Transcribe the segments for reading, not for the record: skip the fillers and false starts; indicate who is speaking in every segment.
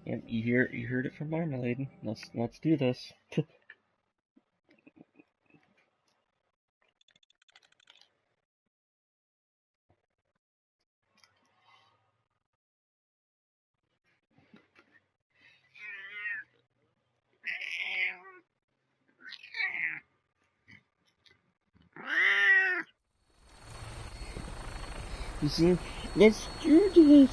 Speaker 1: Yep, you heard it from Marmalade. Let's do this. You see, let's do this.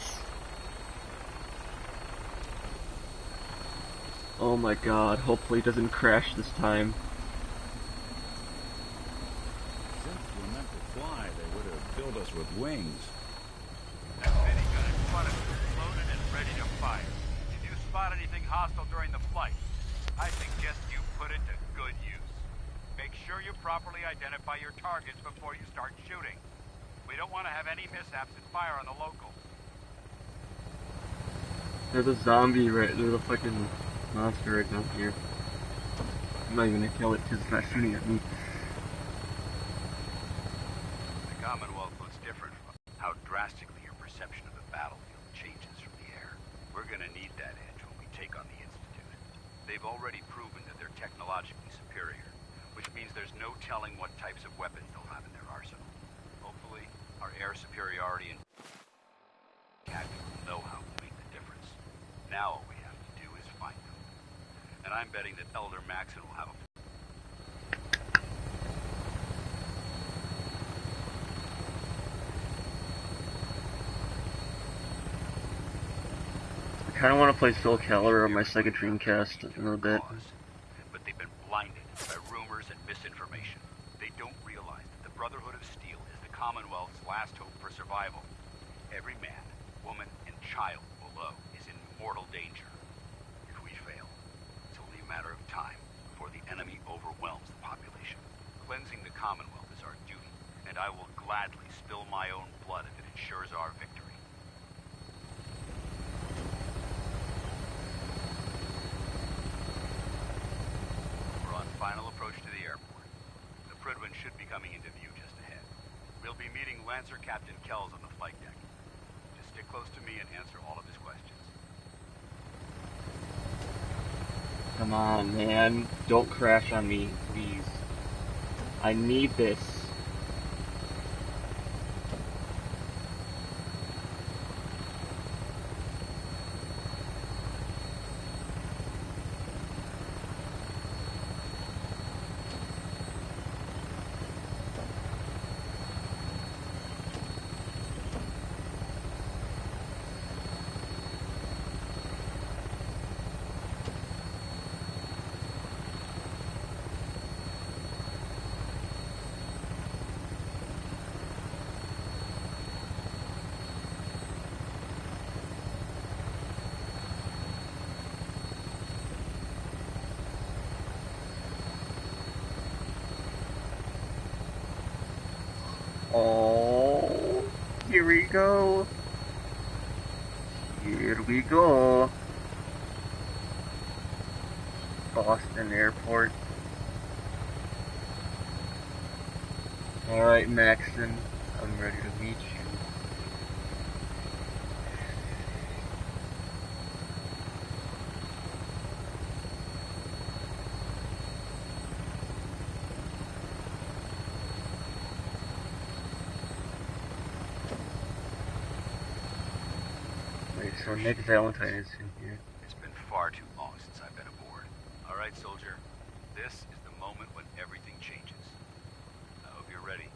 Speaker 1: Oh my god, hopefully it doesn't crash this time.
Speaker 2: Since we're meant to fly, they would have filled us with wings.
Speaker 3: That minigun in front of you is loaded and ready to fire. If you spot anything hostile during the flight, I suggest you put it to good use. Make sure you properly identify your targets before you start shooting. We don't want to have any mishaps and fire on the locals.
Speaker 1: There's a zombie there's a fucking monster right down here. I'm not even gonna kill it because it's not shooting at me.
Speaker 3: The Commonwealth looks different from how drastically your perception of the battlefield changes from the air. We're gonna need that edge when we take on the Institute. They've already proven that they're technologically superior, which means there's no telling what types of weapons they'll have in their arsenal. Hopefully, our air superiority and tactical know-how will make the difference. Now all we have to do is find them. And I'm betting that Elder Maxon will have a...
Speaker 1: I kinda wanna play Soul Calibur on my Sega Dreamcast a little bit.
Speaker 3: But they've been blinded by rumors and misinformation. They don't realize that the Brotherhood of Steel is the Commonwealth's last hope for survival. Every man, woman, and child below is in mortal danger. If we fail, it's only a matter of time before the enemy overwhelms the population. Cleansing the Commonwealth is our duty, and I will gladly spill my own blood if it ensures our victory. We're on final approach to the airport. The Prydwen should be coming into view just ahead. We'll be meeting Lancer Captain Kells on the flight deck. Just stick close to me and answer all of his questions.
Speaker 1: Come on, man. Don't crash on me, please. I need this. Oh, here we go. Here we go. Boston Airport. Alright, Maxon, I'm ready to meet you. Wait, so Nick Valentine is in here.
Speaker 3: It's been far too long since I've been aboard. All right, soldier. This is the moment when everything changes. I hope you're ready.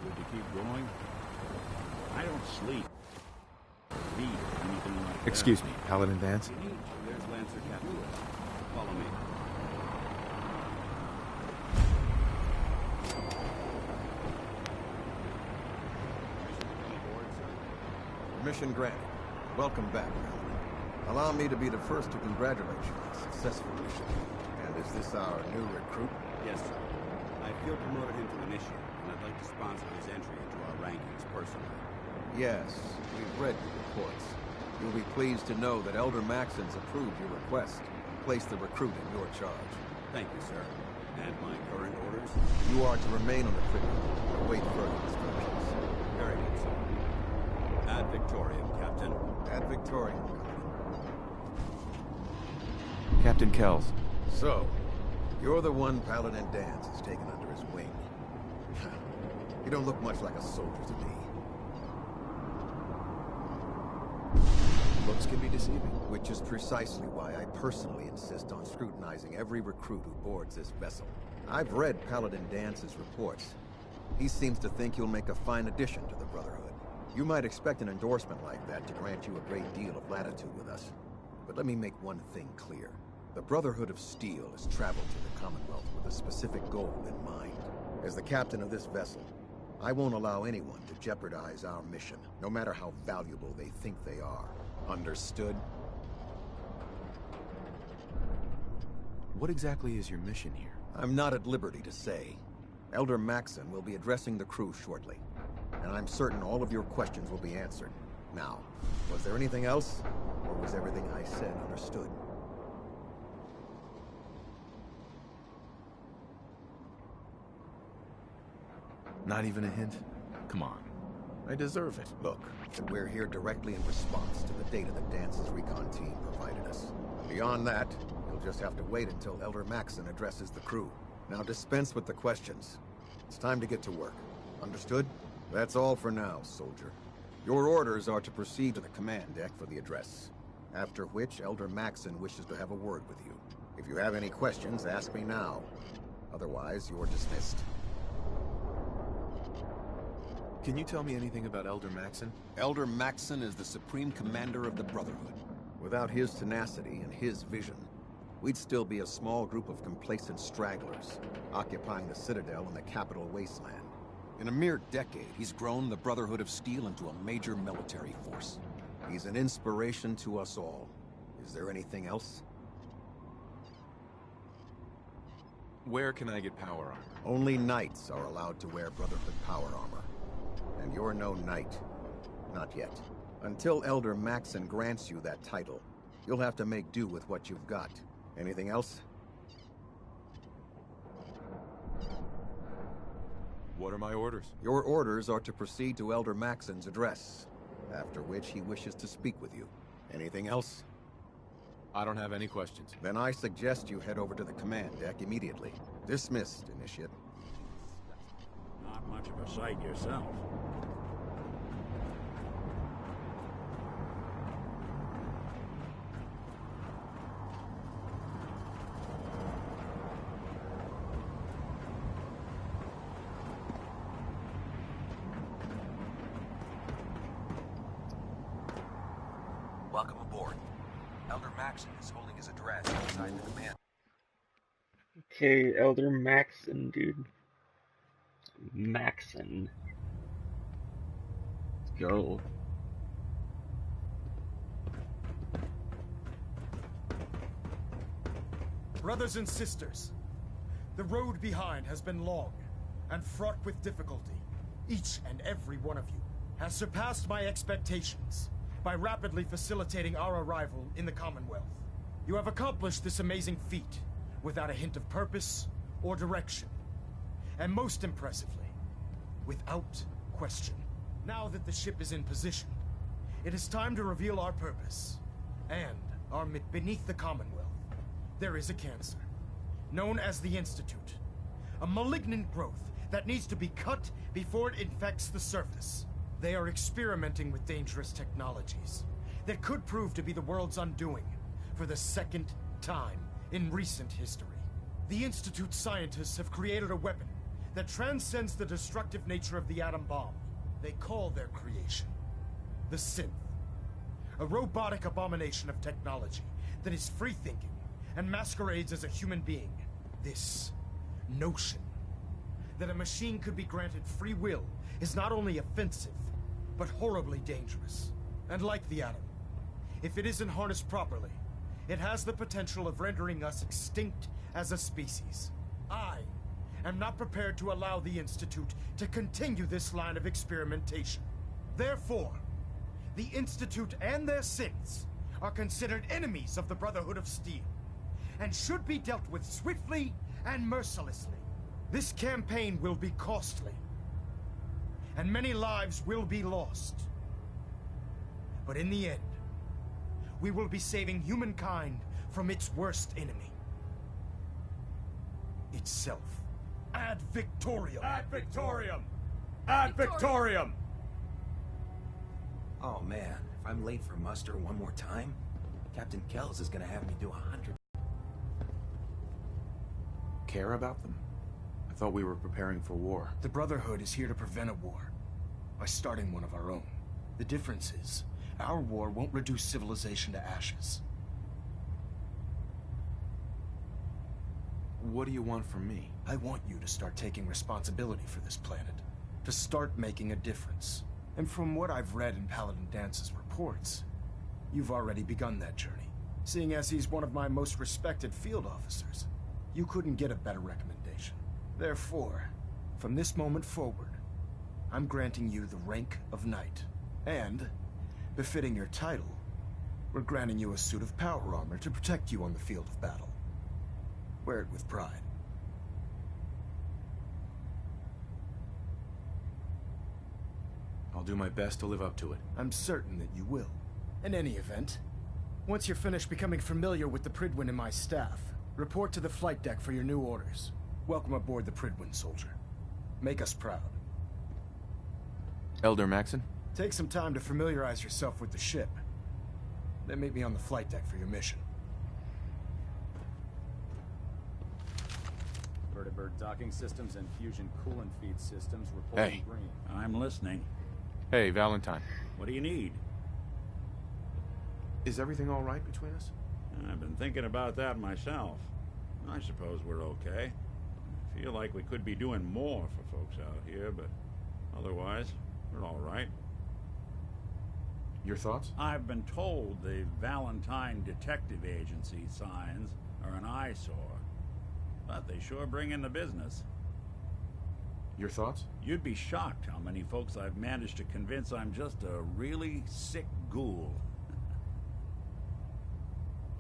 Speaker 2: Would you keep going? I don't sleep. Read anything like that.
Speaker 4: Excuse me, Paladin Vance?
Speaker 2: There's Lancer Captain. Follow me.
Speaker 4: Mission granted. Welcome back, Paladin. Allow me to be the first to congratulate you on a successful mission. And is this our new recruit?
Speaker 3: Yes, sir. I feel promoted him to initiate, and I'd like to sponsor his entry into our rankings personally.
Speaker 4: Yes, we've read your reports. You'll be pleased to know that Elder Maxon's approved your request and placed the recruit in your charge.
Speaker 3: Thank you, sir. And my current orders?
Speaker 4: You are to remain on the frigate and await further instructions.
Speaker 3: Very good, sir. Ad Victoriam, Captain.
Speaker 4: Ad Victoriam,
Speaker 5: Captain Kells.
Speaker 4: So, you're the one Paladin Danse has taken under his wing. You don't look much like a soldier to me.
Speaker 5: Looks can be deceiving.
Speaker 4: Which is precisely why I personally insist on scrutinizing every recruit who boards this vessel. I've read Paladin Dance's reports. He seems to think you'll make a fine addition to the Brotherhood. You might expect an endorsement like that to grant you a great deal of latitude with us. But let me make one thing clear. The Brotherhood of Steel has traveled to the Commonwealth with a specific goal in mind. As the captain of this vessel, I won't allow anyone to jeopardize our mission, no matter how valuable they think they are. Understood?
Speaker 5: What exactly is your mission here?
Speaker 4: I'm not at liberty to say. Elder Maxon will be addressing the crew shortly, and I'm certain all of your questions will be answered. Now, was there anything else, or was everything I said understood?
Speaker 5: Not even a hint? Come on. I deserve it.
Speaker 4: Look, we're here directly in response to the data that Dance's recon team provided us. Beyond that, you'll just have to wait until Elder Maxon addresses the crew. Now dispense with the questions. It's time to get to work. Understood? That's all for now, soldier. Your orders are to proceed to the command deck for the address. After which, Elder Maxon wishes to have a word with you. If you have any questions, ask me now. Otherwise, you're dismissed.
Speaker 5: Can you tell me anything about Elder Maxon?
Speaker 4: Elder Maxon is the supreme commander of the Brotherhood. Without his tenacity and his vision, we'd still be a small group of complacent stragglers, occupying the Citadel in the capital wasteland. In a mere decade, he's grown the Brotherhood of Steel into a major military force. He's an inspiration to us all. Is there anything else?
Speaker 5: Where can I get power armor?
Speaker 4: Only knights are allowed to wear Brotherhood power armor. And you're no knight. Not yet. Until Elder Maxon grants you that title, you'll have to make do with what you've got. Anything else?
Speaker 5: What are my orders?
Speaker 4: Your orders are to proceed to Elder Maxon's address, after which he wishes to speak with you. Anything else?
Speaker 5: I don't have any questions.
Speaker 4: Then I suggest you head over to the command deck immediately. Dismissed, Initiate.
Speaker 2: Not much of a sight yourself.
Speaker 6: Welcome aboard. Elder Maxon is holding his address outside the command.
Speaker 1: Okay, Elder Maxon, dude. Maxon. Let's go.
Speaker 7: Brothers and sisters, the road behind has been long and fraught with difficulty. Each and every one of you has surpassed my expectations by rapidly facilitating our arrival in the Commonwealth. You have accomplished this amazing feat without a hint of purpose or direction. And most impressively, without question. Now that the ship is in position, it is time to reveal our purpose. And beneath the Commonwealth, there is a cancer, known as the Institute. A malignant growth that needs to be cut before it infects the surface. They are experimenting with dangerous technologies that could prove to be the world's undoing for the second time in recent history. The Institute scientists have created a weapon that transcends the destructive nature of the atom bomb. They call their creation the Synth. A robotic abomination of technology that is free-thinking and masquerades as a human being. This notion that a machine could be granted free will is not only offensive, but horribly dangerous. And like the atom, If it isn't harnessed properly, it has the potential of rendering us extinct as a species. I am not prepared to allow the Institute to continue this line of experimentation. Therefore, the Institute and their synths are considered enemies of the Brotherhood of Steel, and should be dealt with swiftly and mercilessly. This campaign will be costly, and many lives will be lost. But in the end, we will be saving humankind from its worst enemy. Itself. Ad Victoriam!
Speaker 2: Ad Victoriam! Ad Victoriam!
Speaker 6: Oh man, if I'm late for muster one more time, Captain Kells is gonna have me do 100.
Speaker 5: Care about them? I thought we were preparing for war.
Speaker 7: The Brotherhood is here to prevent a war by starting one of our own. The difference is, our war won't reduce civilization to ashes.
Speaker 5: What do you want from me?
Speaker 7: I want you to start taking responsibility for this planet. To start making a difference. And from what I've read in Paladin Dance's reports, you've already begun that journey. Seeing as he's one of my most respected field officers, you couldn't get a better recommendation. Therefore, from this moment forward, I'm granting you the rank of Knight. And, befitting your title, we're granting you a suit of power armor to protect you on the field of battle. Wear it with pride.
Speaker 5: I'll do my best to live up to it.
Speaker 7: I'm certain that you will. In any event, once you're finished becoming familiar with the Pridwin and my staff, report to the flight deck for your new orders. Welcome aboard the Pridwin, soldier. Make us proud.
Speaker 5: Elder Maxon?
Speaker 7: Take some time to familiarize yourself with the ship. Then meet me on the flight deck for your mission.
Speaker 8: Vertibird docking systems and fusion coolant feed systems reporting
Speaker 5: Hey.
Speaker 8: green.
Speaker 2: I'm listening.
Speaker 5: Hey, Valentine.
Speaker 2: What do you need?
Speaker 5: Is everything all right between us?
Speaker 2: I've been thinking about that myself. I suppose we're okay. I feel like we could be doing more for folks out here, but otherwise, we're all right.
Speaker 5: Your thoughts?
Speaker 2: I've been told the Valentine Detective Agency signs are an eyesore, but they sure bring in the business.
Speaker 5: Your thoughts?
Speaker 2: You'd be shocked how many folks I've managed to convince I'm just a really sick ghoul.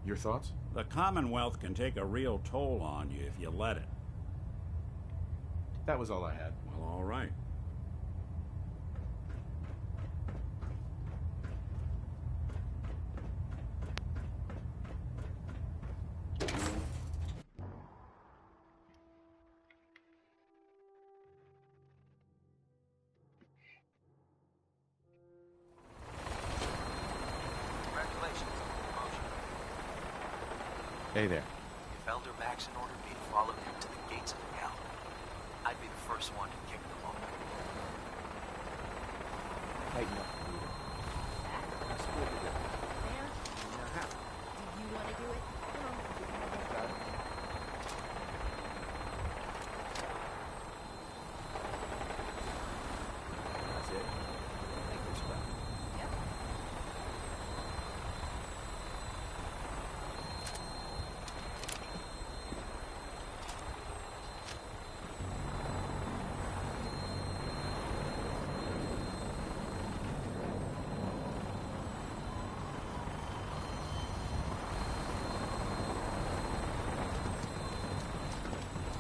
Speaker 5: Your thoughts?
Speaker 2: The Commonwealth can take a real toll on you if you let it.
Speaker 5: That was all I had.
Speaker 2: Well, all right.
Speaker 6: Congratulations on the promotion.
Speaker 5: Hey there.
Speaker 6: If Elder Maxon ordered me to follow him to the gates of hell, I'd be the first one to kick them off.
Speaker 5: Tighten up, leader. Let's split it up.
Speaker 9: There?
Speaker 5: Now how?
Speaker 9: Do you want to do it?
Speaker 5: Got it. That's it. Make this back.
Speaker 9: Yep.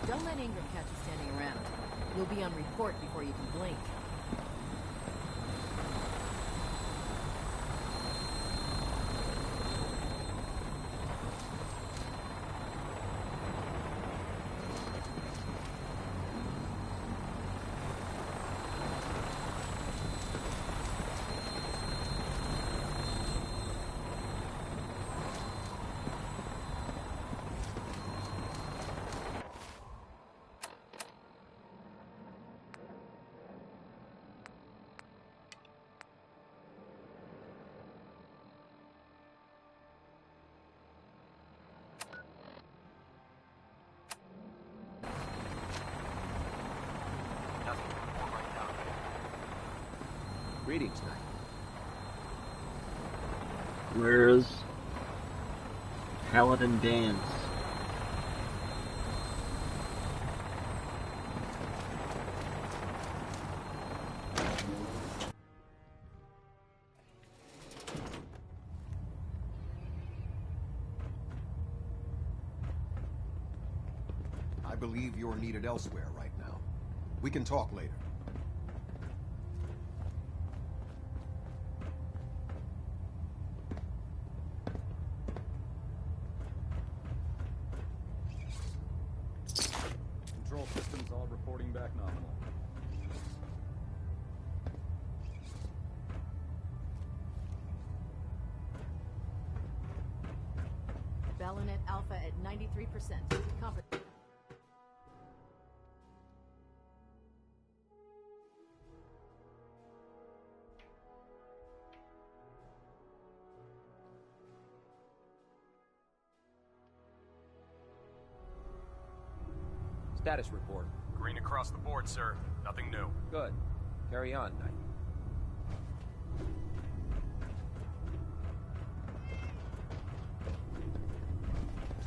Speaker 9: Don't let Ingram catch you standing around. You'll be on report before you can blink.
Speaker 6: Nothing to report right now.
Speaker 4: Greetings, Knight.
Speaker 1: Where's Paladin Dance?
Speaker 4: I believe you're needed elsewhere right now. We can talk later.
Speaker 8: Control systems all reporting back nominal.
Speaker 9: Balonet Alpha at 93%.
Speaker 10: Status report.
Speaker 11: Green across the board, sir. Nothing new.
Speaker 10: Good. Carry on, Knight.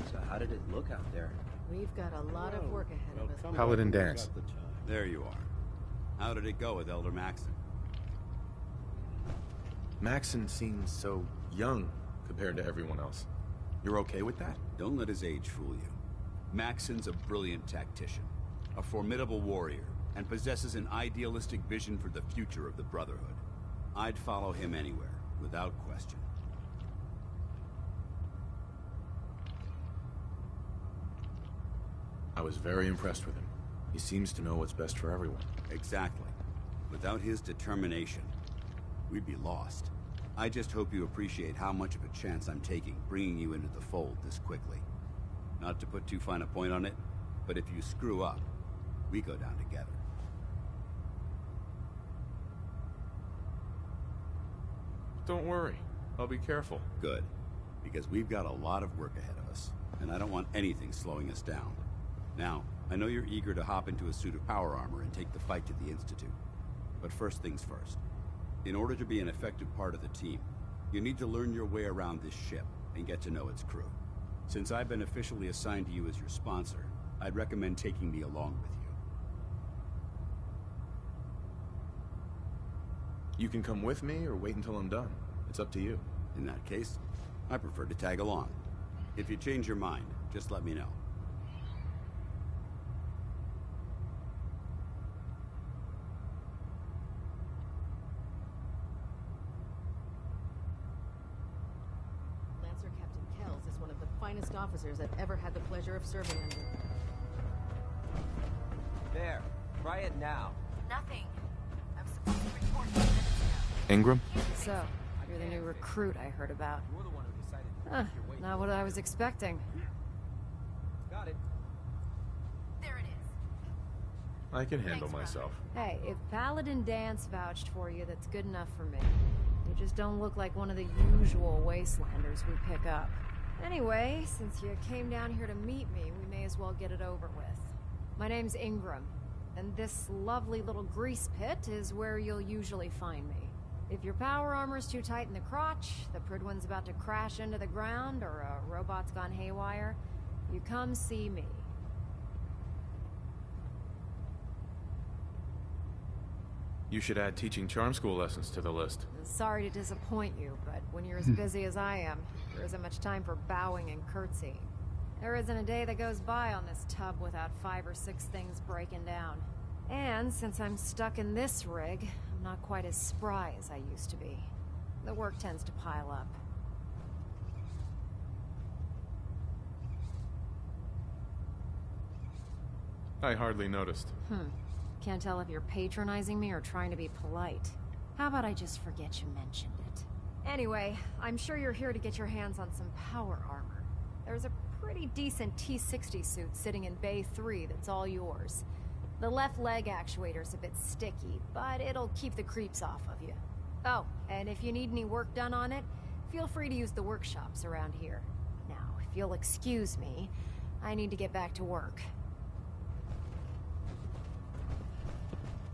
Speaker 10: So how did it look out there?
Speaker 9: We've got a lot of work ahead of us.
Speaker 5: Paladin Dance.
Speaker 3: There you are. How did it go with Elder Maxon?
Speaker 5: Maxon seems so young compared to everyone else. You're okay with that?
Speaker 3: Don't let his age fool you. Maxon's a brilliant tactician, a formidable warrior, and possesses an idealistic vision for the future of the Brotherhood. I'd follow him anywhere, without question.
Speaker 5: I was very impressed with him. He seems to know what's best for everyone.
Speaker 3: Exactly. Without his determination, we'd be lost. I just hope you appreciate how much of a chance I'm taking bringing you into the fold this quickly. Not to put too fine a point on it, but if you screw up, we go down together.
Speaker 5: Don't worry. I'll be careful.
Speaker 3: Good. Because we've got a lot of work ahead of us, and I don't want anything slowing us down. Now, I know you're eager to hop into a suit of power armor and take the fight to the Institute. But first things first. In order to be an effective part of the team, you need to learn your way around this ship and get to know its crew. Since I've been officially assigned to you as your sponsor, I'd recommend taking me along with you.
Speaker 5: You can come with me or wait until I'm done. It's up to you.
Speaker 3: In that case, I prefer to tag along. If you change your mind, just let me know.
Speaker 9: Lancer Captain Kells is one of the finest officers I've ever had the pleasure of serving under.
Speaker 10: There. Try it now.
Speaker 9: Nothing. I'm supposed to report 10 minutes ago.
Speaker 5: Ingram?
Speaker 12: So, you're the new recruit I heard about.
Speaker 10: You're the one who decided to
Speaker 12: Huh,
Speaker 10: make your way.
Speaker 12: not what I was expecting.
Speaker 10: Got it.
Speaker 9: There it is.
Speaker 5: I can handle
Speaker 9: Thanks,
Speaker 5: myself.
Speaker 12: Hey, if Paladin Dance vouched for you, that's good enough for me. You just don't look like one of the usual wastelanders we pick up. Anyway, since you came down here to meet me, we may as well get it over with. My name's Ingram, and this lovely little grease pit is where you'll usually find me. If your power armor's too tight in the crotch, the Pridwin's about to crash into the ground, or a robot's gone haywire, you come see me.
Speaker 5: You should add teaching charm school lessons to the list.
Speaker 12: Sorry to disappoint you, but when you're as busy as I am, there isn't much time for bowing and curtsying. There isn't a day that goes by on this tub without 5 or 6 things breaking down. And since I'm stuck in this rig, I'm not quite as spry as I used to be. The work tends to pile up.
Speaker 5: I hardly noticed.
Speaker 12: Can't tell if you're patronizing me or trying to be polite. How about I just forget you mentioned it? Anyway, I'm sure you're here to get your hands on some power armor. There's a pretty decent T-60 suit sitting in Bay 3 that's all yours. The left leg actuator's a bit sticky, but it'll keep the creeps off of you. Oh, and if you need any work done on it, feel free to use the workshops around here. Now, if you'll excuse me, I need to get back to work.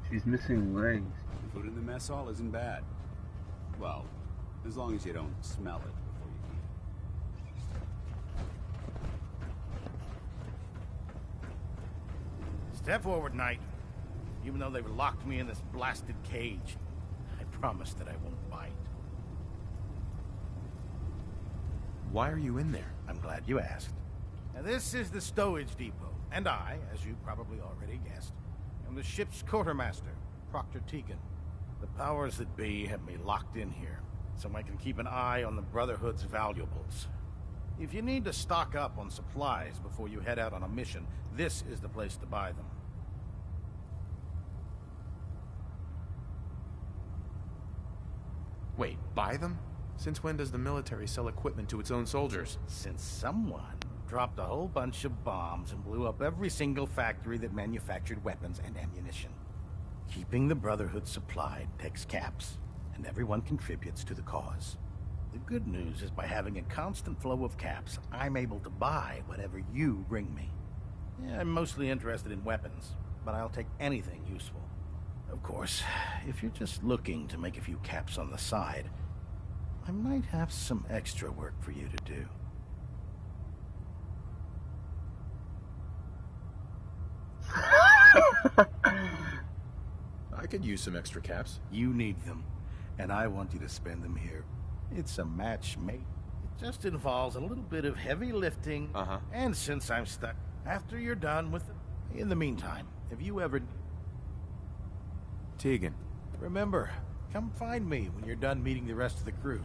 Speaker 1: She's missing legs.
Speaker 3: Food in the mess hall isn't bad. Well, As long as you don't smell it before you eat.
Speaker 13: Step forward, Knight. Even though they've locked me in this blasted cage, I promise that I won't bite.
Speaker 5: Why are you in there?
Speaker 13: I'm glad you asked. Now, this is the stowage depot, and I, as you probably already guessed, am the ship's quartermaster, Proctor Tegan. The powers that be have me locked in here, so I can keep an eye on the Brotherhood's valuables. If you need to stock up on supplies before you head out on a mission, this is the place to buy them.
Speaker 5: Wait, buy them? Since when does the military sell equipment to its own soldiers?
Speaker 13: Since someone dropped a whole bunch of bombs and blew up every single factory that manufactured weapons and ammunition. Keeping the Brotherhood supplied takes caps, and everyone contributes to the cause. The good news is by having a constant flow of caps, I'm able to buy whatever you bring me. Yeah, I'm mostly interested in weapons, but I'll take anything useful. Of course, if you're just looking to make a few caps on the side, I might have some extra work for you to do.
Speaker 5: I could use some extra caps.
Speaker 13: You need them, and I want you to spend them here. It's a match made. It just involves a little bit of heavy lifting, and since I'm stuck, after you're done with it. In the meantime, if you ever...
Speaker 5: Tegan.
Speaker 13: Remember, come find me when you're done meeting the rest of the crew.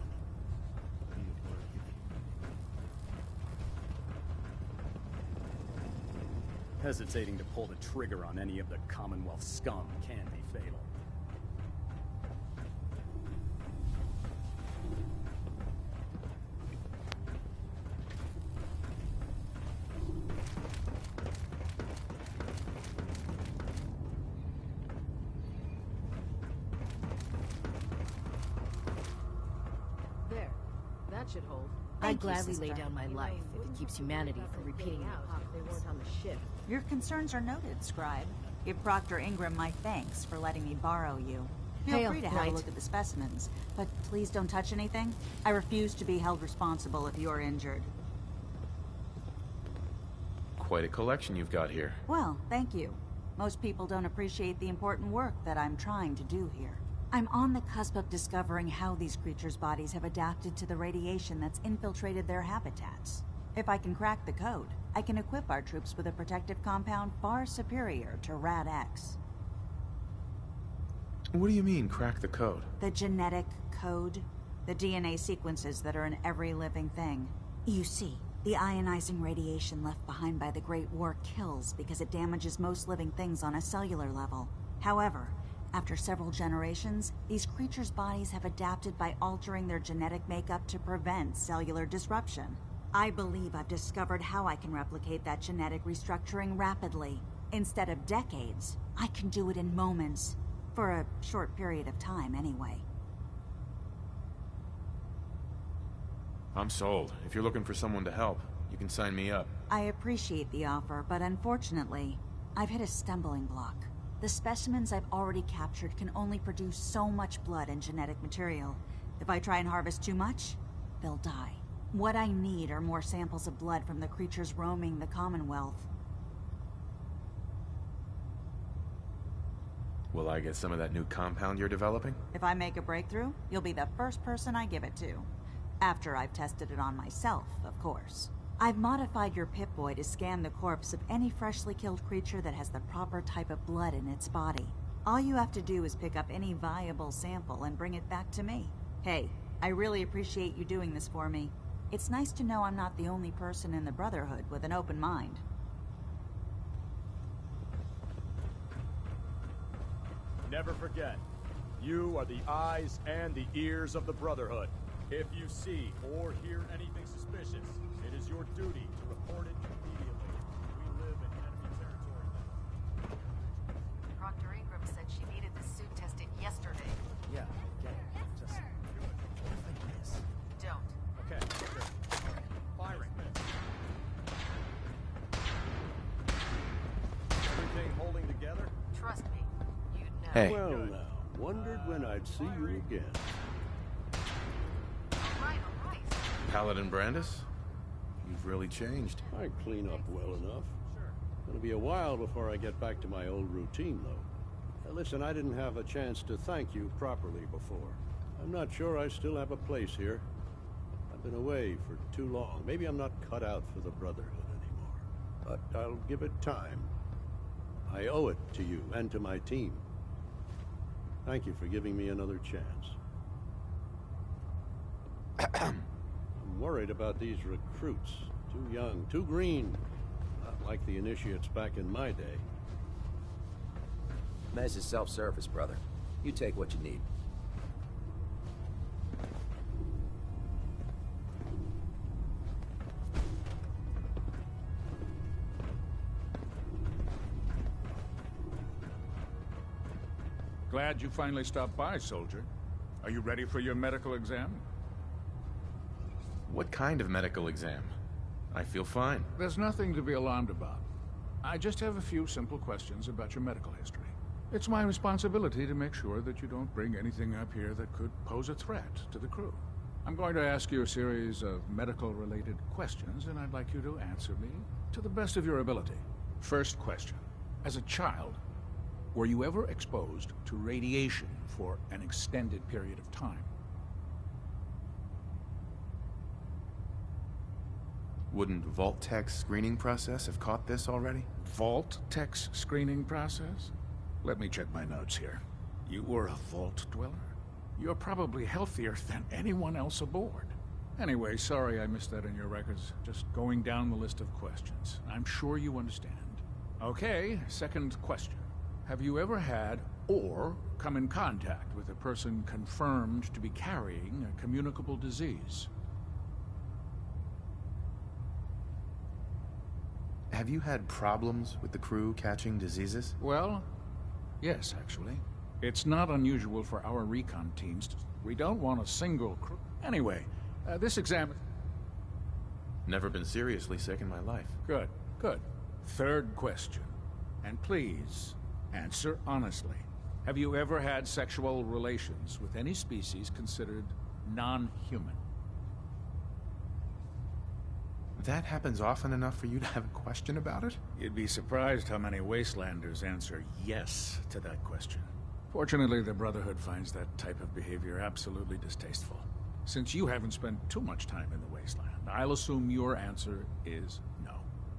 Speaker 8: Hesitating to pull the trigger on any of the Commonwealth scum can be fatal.
Speaker 9: There. That should hold.
Speaker 14: I'd
Speaker 9: Thank you,
Speaker 14: gladly
Speaker 9: sister.
Speaker 14: lay down my life if it keeps humanity from repeating the
Speaker 9: if they weren't on the ship.
Speaker 15: Your concerns are noted, Scribe. Give Proctor Ingram my thanks for letting me borrow you. Feel
Speaker 14: Hail,
Speaker 15: free to have
Speaker 14: Knight.
Speaker 15: a look at the specimens, but please don't touch anything. I refuse to be held responsible if you're injured.
Speaker 5: Quite a collection you've got here.
Speaker 15: Well, thank you. Most people don't appreciate the important work that I'm trying to do here. I'm on the cusp of discovering how these creatures' bodies have adapted to the radiation that's infiltrated their habitats. If I can crack the code, I can equip our troops with a protective compound far superior to Rad-X.
Speaker 5: What do you mean, crack the code?
Speaker 15: The genetic code. The DNA sequences that are in every living thing. You see, the ionizing radiation left behind by the Great War kills because it damages most living things on a cellular level. However, after several generations, these creatures' bodies have adapted by altering their genetic makeup to prevent cellular disruption. I believe I've discovered how I can replicate that genetic restructuring rapidly. Instead of decades, I can do it in moments. For a short period of time, anyway.
Speaker 5: I'm sold. If you're looking for someone to help, you can sign me up.
Speaker 15: I appreciate the offer, but unfortunately, I've hit a stumbling block. The specimens I've already captured can only produce so much blood and genetic material. If I try and harvest too much, they'll die. What I need are more samples of blood from the creatures roaming the Commonwealth.
Speaker 5: Will I get some of that new compound you're developing?
Speaker 15: If I make a breakthrough, you'll be the first person I give it to. After I've tested it on myself, of course. I've modified your Pip-Boy to scan the corpse of any freshly killed creature that has the proper type of blood in its body. All you have to do is pick up any viable sample and bring it back to me. Hey, I really appreciate you doing this for me. It's nice to know I'm not the only person in the Brotherhood with an open mind.
Speaker 8: Never forget, you are the eyes and the ears of the Brotherhood. If you see or hear anything suspicious, it is your duty to report it immediately. We live in enemy territory now.
Speaker 9: Proctor Ingram said she needed the suit tested yesterday.
Speaker 8: Yeah, okay. Just what if I miss?
Speaker 9: Don't.
Speaker 8: Okay, good. Firing. Everything holding together?
Speaker 9: Trust me, you'd know.
Speaker 5: Hey.
Speaker 16: Well now, wondered when I'd see you again.
Speaker 5: Paladin Brandis? You've really changed.
Speaker 16: I clean up well enough. It'll be a while before I get back to my old routine, though. Listen, I didn't have a chance to thank you properly before. I'm not sure I still have a place here. I've been away for too long. Maybe I'm not cut out for the Brotherhood anymore. But I'll give it time. I owe it to you and to my team. Thank you for giving me another chance. I'm worried about these recruits. Too young, too green. Not like the initiates back in my day.
Speaker 6: Mess is self-service, brother. You take what you need.
Speaker 2: Glad you finally stopped by, soldier. Are you ready for your medical exam?
Speaker 5: What kind of medical exam? I feel fine.
Speaker 17: There's nothing to be alarmed about. I just have a few simple questions about your medical history. It's my responsibility to make sure that you don't bring anything up here that could pose a threat to the crew. I'm going to ask you a series of medical-related questions, and I'd like you to answer me to the best of your ability. First question. As a child, were you ever exposed to radiation for an extended period of time?
Speaker 5: Wouldn't Vault-Tech's screening process have caught this already?
Speaker 17: Vault-Tech's screening process? Let me check my notes here. You were a Vault Dweller? You're probably healthier than anyone else aboard. Anyway, sorry I missed that in your records. Just going down the list of questions. I'm sure you understand. Okay, second question. Have you ever had or come in contact with a person confirmed to be carrying a communicable disease?
Speaker 5: Have you had problems with the crew catching diseases?
Speaker 17: Well, yes, actually. It's not unusual for our recon teams to... We don't want a single crew... Anyway, this exam...
Speaker 5: Never been seriously sick in my life.
Speaker 17: Good, good. Third question. And please, answer honestly. Have you ever had sexual relations with any species considered non-human?
Speaker 5: That happens often enough for you to have a question about it?
Speaker 17: You'd be surprised how many Wastelanders answer yes to that question. Fortunately, the Brotherhood finds that type of behavior absolutely distasteful. Since you haven't spent too much time in the Wasteland, I'll assume your answer is no.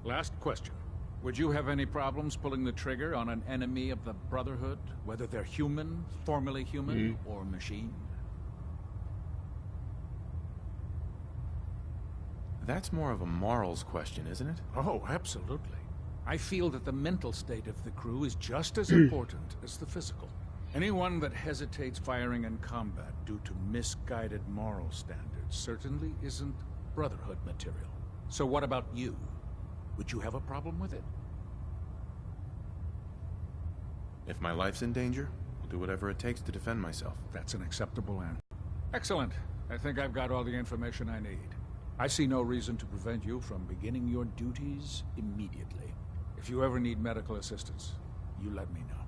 Speaker 17: Last question. Would you have any problems pulling the trigger on an enemy of the Brotherhood, whether they're human, formerly human, or machine?
Speaker 5: That's more of a morals question, isn't it?
Speaker 17: Oh, absolutely. I feel that the mental state of the crew is just as important as the physical. Anyone that hesitates firing in combat due to misguided moral standards certainly isn't Brotherhood material. So what about you? Would you have a problem with it?
Speaker 5: If my life's in danger, I'll do whatever it takes to defend myself.
Speaker 17: That's an acceptable answer. Excellent. I think I've got all the information I need. I see no reason to prevent you from beginning your duties immediately. If you ever need medical assistance, you let me know.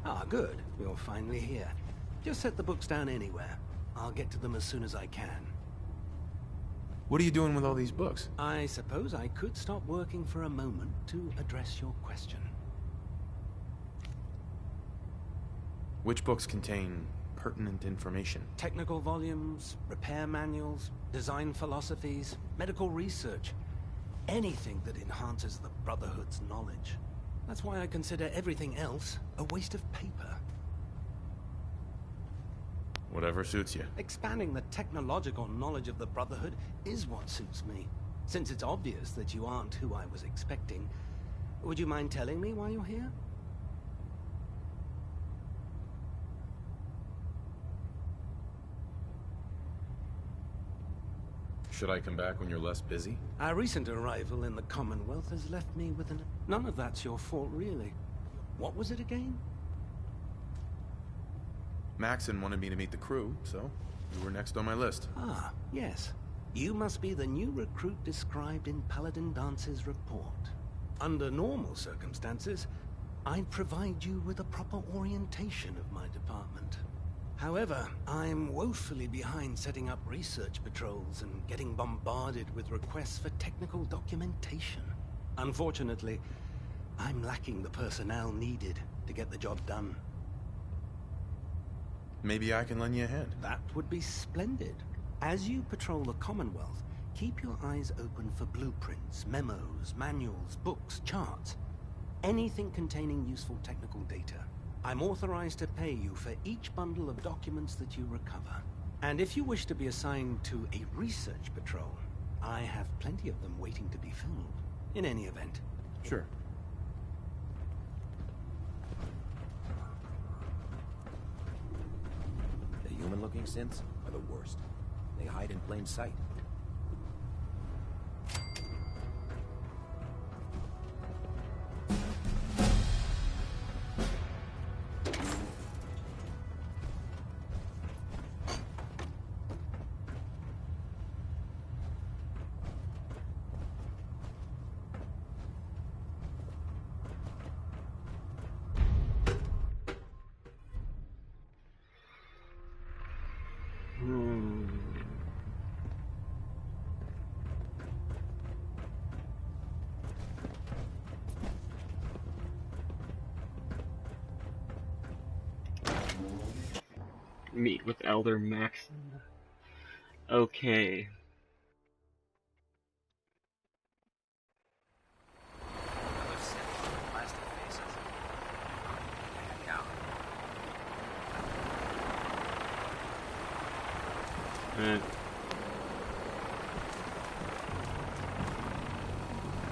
Speaker 18: Ah, good. You're finally here. Just set the books down anywhere. I'll get to them as soon as I can.
Speaker 5: What are you doing with all these books?
Speaker 18: I suppose I could stop working for a moment to address your question.
Speaker 5: Which books contain pertinent information?
Speaker 18: Technical volumes, repair manuals, design philosophies, medical research. Anything that enhances the Brotherhood's knowledge. That's why I consider everything else a waste of paper.
Speaker 5: Whatever suits you.
Speaker 18: Expanding the technological knowledge of the Brotherhood is what suits me. Since it's obvious that you aren't who I was expecting, would you mind telling me why you're here?
Speaker 5: Should I come back when you're less busy?
Speaker 18: Our recent arrival in the Commonwealth has left me with an... None of that's your fault, really. What was it again?
Speaker 5: Maxon wanted me to meet the crew, so you were next on my list.
Speaker 18: Ah, yes. You must be the new recruit described in Paladin Dance's report. Under normal circumstances, I'd provide you with a proper orientation of my department. However, I'm woefully behind setting up research patrols and getting bombarded with requests for technical documentation. Unfortunately, I'm lacking the personnel needed to get the job done.
Speaker 5: Maybe I can lend you a hand.
Speaker 18: That would be splendid. As you patrol the Commonwealth, keep your eyes open for blueprints, memos, manuals, books, charts. Anything containing useful technical data. I'm authorized to pay you for each bundle of documents that you recover. And if you wish to be assigned to a research patrol, I have plenty of them waiting to be filled. In any event.
Speaker 5: Sure.
Speaker 6: The human-looking synths are the worst. They hide in plain sight.
Speaker 1: Meet with Elder Maxon. Okay.
Speaker 6: Another synth with plastic faces. Count.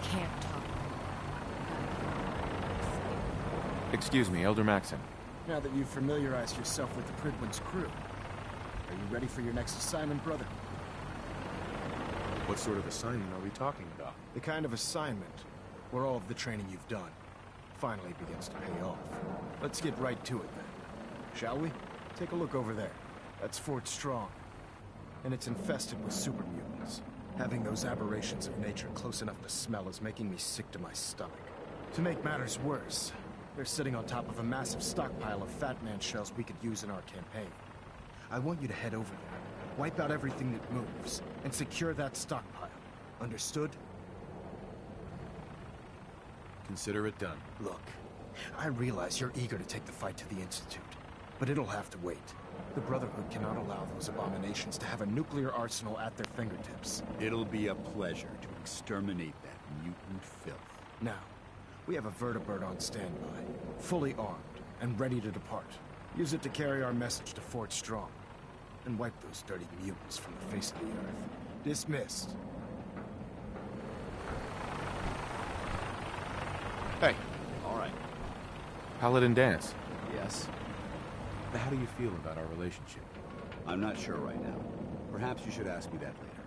Speaker 12: Can't talk.
Speaker 5: Excuse me, Elder Maxon.
Speaker 7: Now that you've familiarized yourself with the Pridwin's crew, are you ready for your next assignment, brother?
Speaker 5: What sort of assignment are we talking about?
Speaker 7: The kind of assignment where all of the training you've done finally begins to pay off. Let's get right to it then. Shall we? Take a look over there. That's Fort Strong. And it's infested with super mutants. Having those aberrations of nature close enough to smell is making me sick to my stomach. To make matters worse, they're sitting on top of a massive stockpile of Fat Man shells we could use in our campaign. I want you to head over there, wipe out everything that moves, and secure that stockpile. Understood?
Speaker 5: Consider it done.
Speaker 7: Look, I realize you're eager to take the fight to the Institute, but it'll have to wait. The Brotherhood cannot allow those abominations to have a nuclear arsenal at their fingertips.
Speaker 3: It'll be a pleasure to exterminate that mutant filth.
Speaker 7: Now, we have a vertibird on standby, fully armed and ready to depart. Use it to carry our message to Fort Strong, and wipe those dirty mutants from the face of the earth. Dismissed.
Speaker 5: Hey.
Speaker 3: All right.
Speaker 5: Paladin Dance.
Speaker 3: Yes?
Speaker 5: How do you feel about our relationship?
Speaker 3: I'm not sure right now. Perhaps you should ask me that later.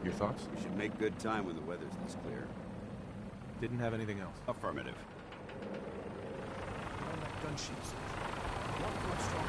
Speaker 5: Your thoughts?
Speaker 3: We should make good time when the weather's this clear.
Speaker 5: Didn't have anything else?
Speaker 3: Affirmative.
Speaker 7: On that gun sheet. One Fort Strong.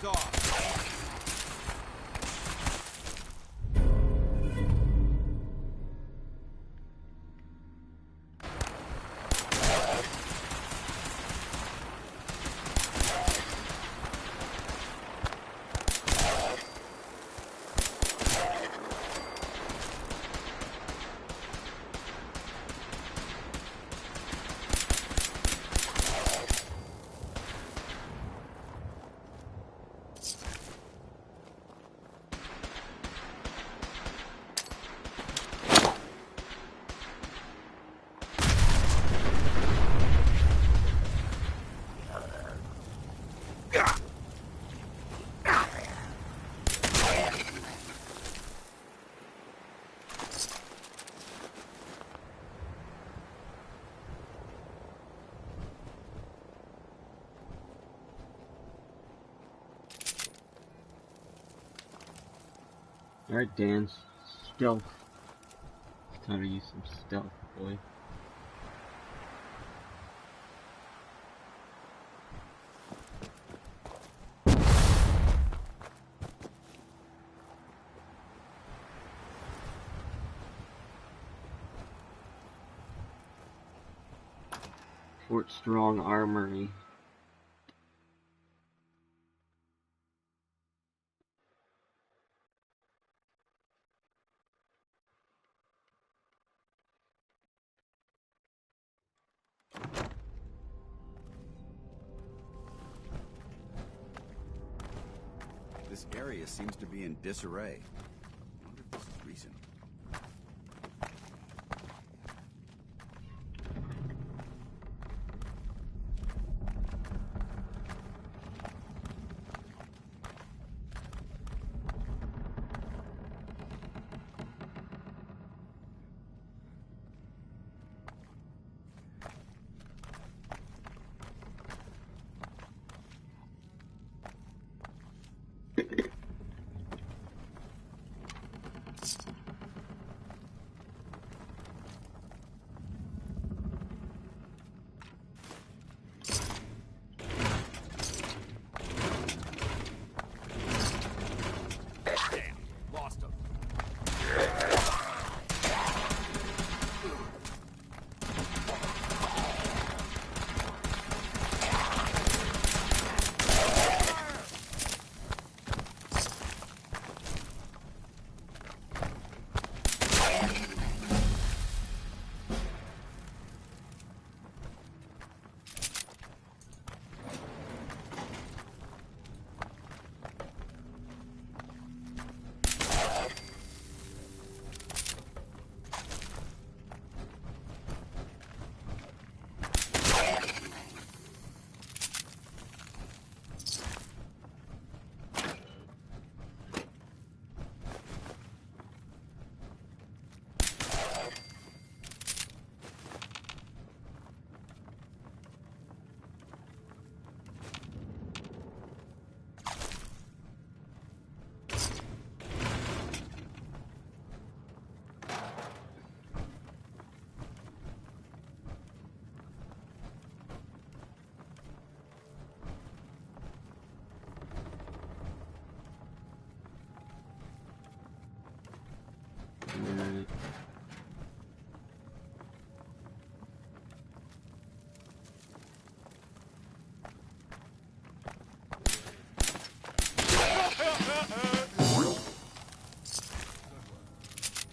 Speaker 6: Ease off.
Speaker 1: Alright, Dan. Stealth. It's time to use some stealth, boy. Fort Strong Armory.
Speaker 19: This area seems to be in disarray. I wonder if this is recent.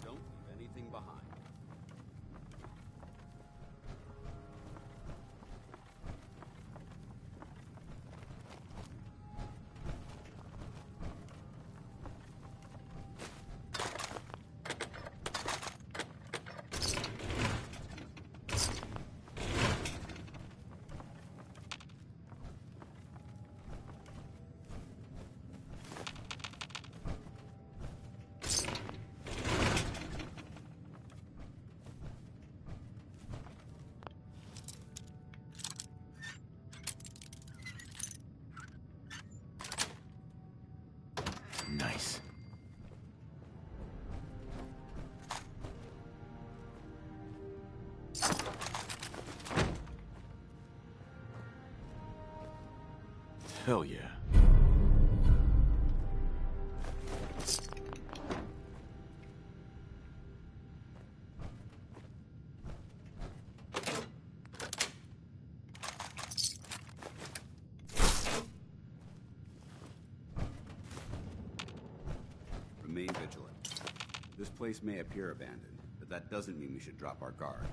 Speaker 19: Don't leave anything behind.
Speaker 13: Nice.
Speaker 5: Hell yeah.
Speaker 19: vigilant. This place may appear abandoned, but that doesn't mean we should drop our guard.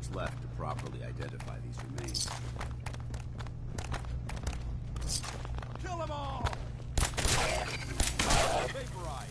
Speaker 19: much left to properly identify these remains.
Speaker 8: Kill them all! Vaporize!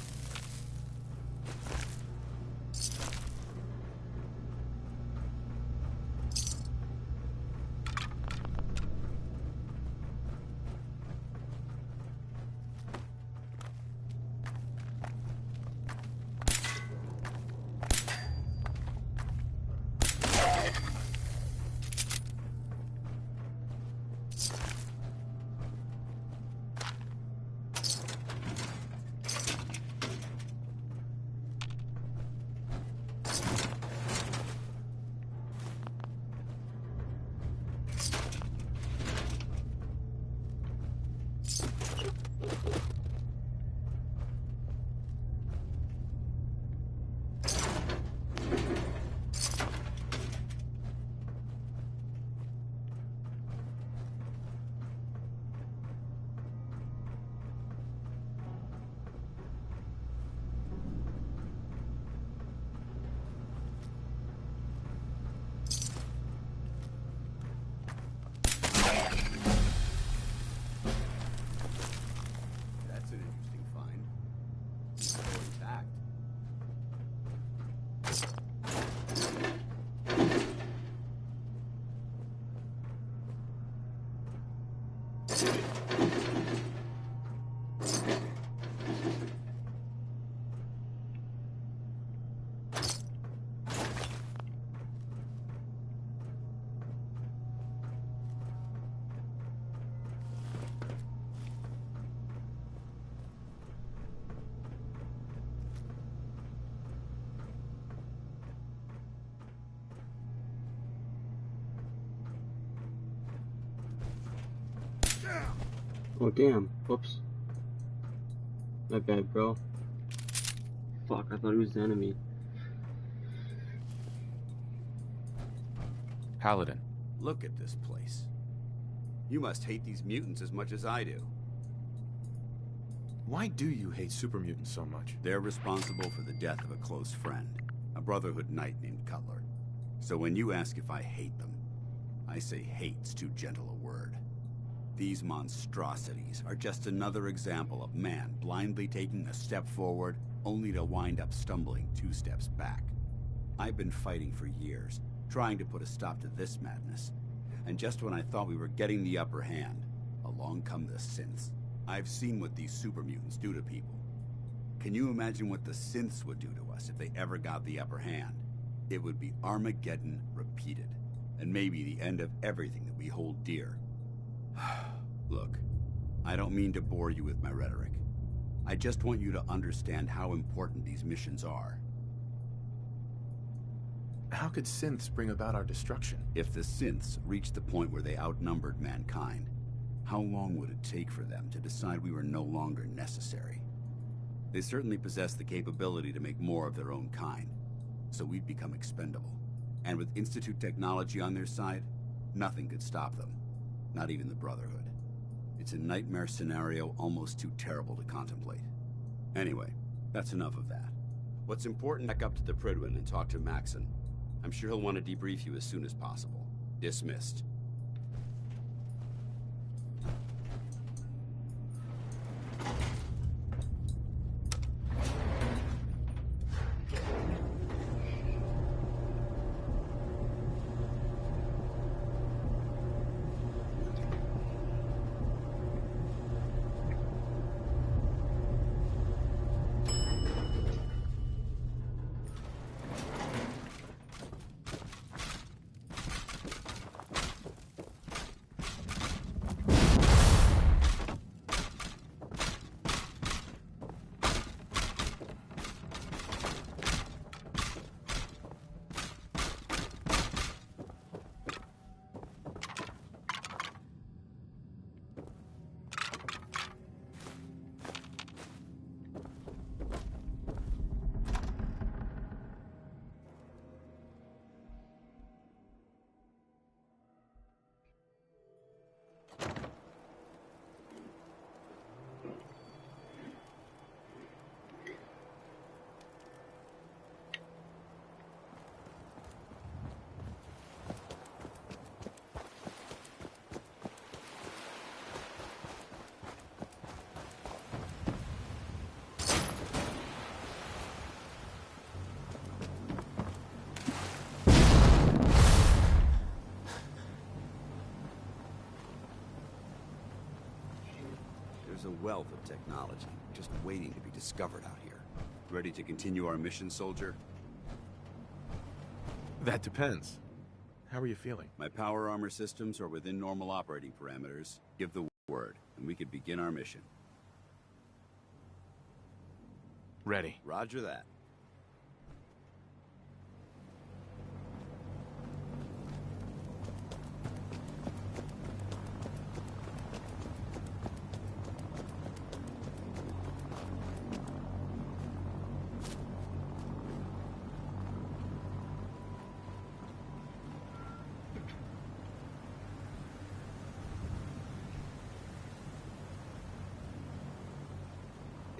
Speaker 19: That's an interesting find. It's still intact.
Speaker 1: Oh damn, whoops. My bad, bro. Fuck, I thought he was the enemy.
Speaker 19: Paladin. Look at this place. You must hate these mutants as much as I do.
Speaker 5: Why do you hate super mutants so much?
Speaker 19: They're responsible for the death of a close friend, a Brotherhood knight named Cutler. So when you ask if I hate them, I say hate's too gentle a word. These monstrosities are just another example of man blindly taking a step forward, only to wind up stumbling 2 steps back. I've been fighting for years, trying to put a stop to this madness. And just when I thought we were getting the upper hand, along come the synths. I've seen what these super mutants do to people. Can you imagine what the synths would do to us if they ever got the upper hand? It would be Armageddon repeated, and maybe the end of everything that we hold dear. Look, I don't mean to bore you with my rhetoric. I just want you to understand how important these missions are.
Speaker 5: How could synths bring about our destruction?
Speaker 19: If the synths reached the point where they outnumbered mankind, how long would it take for them to decide we were no longer necessary? They certainly possess the capability to make more of their own kind, so we'd become expendable. And with Institute technology on their side, nothing could stop them. Not even the Brotherhood. It's a nightmare scenario almost too terrible to contemplate. Anyway, that's enough of that. What's important, back up to the Prydwen and talk to Maxon. I'm sure he'll want to debrief you as soon as possible. Dismissed. There's a wealth of technology, just waiting to be discovered out here. Ready to continue our mission, soldier?
Speaker 5: That depends. How are you feeling?
Speaker 19: My power armor systems are within normal operating parameters. Give the word, and we could begin our mission.
Speaker 5: Ready.
Speaker 19: Roger that.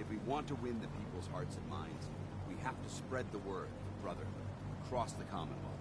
Speaker 19: If we want to win the people's hearts and minds, we have to spread the word of brotherhood across the Commonwealth.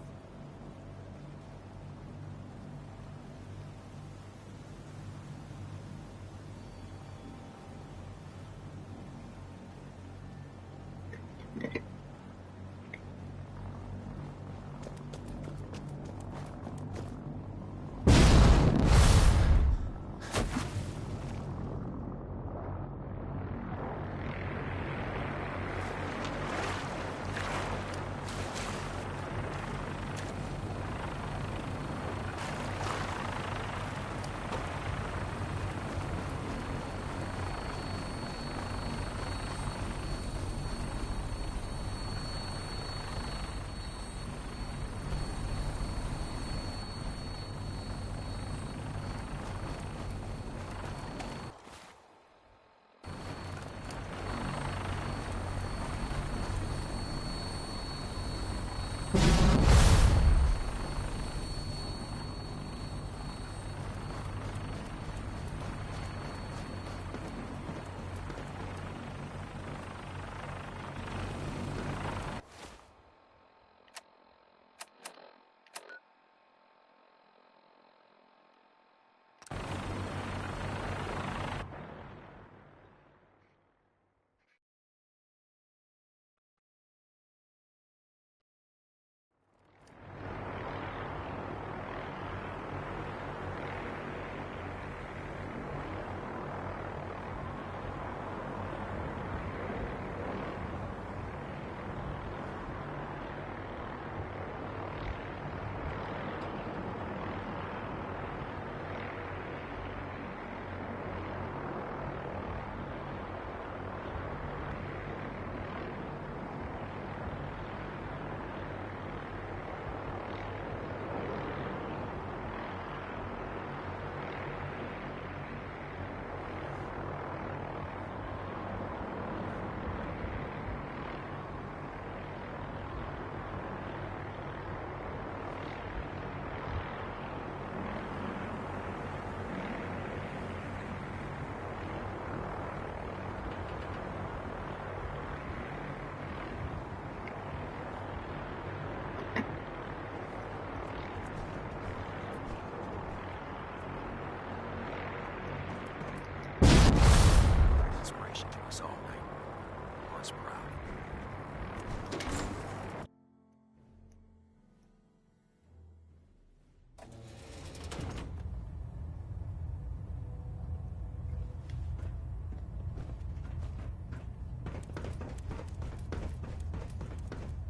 Speaker 6: us all night. Was proud.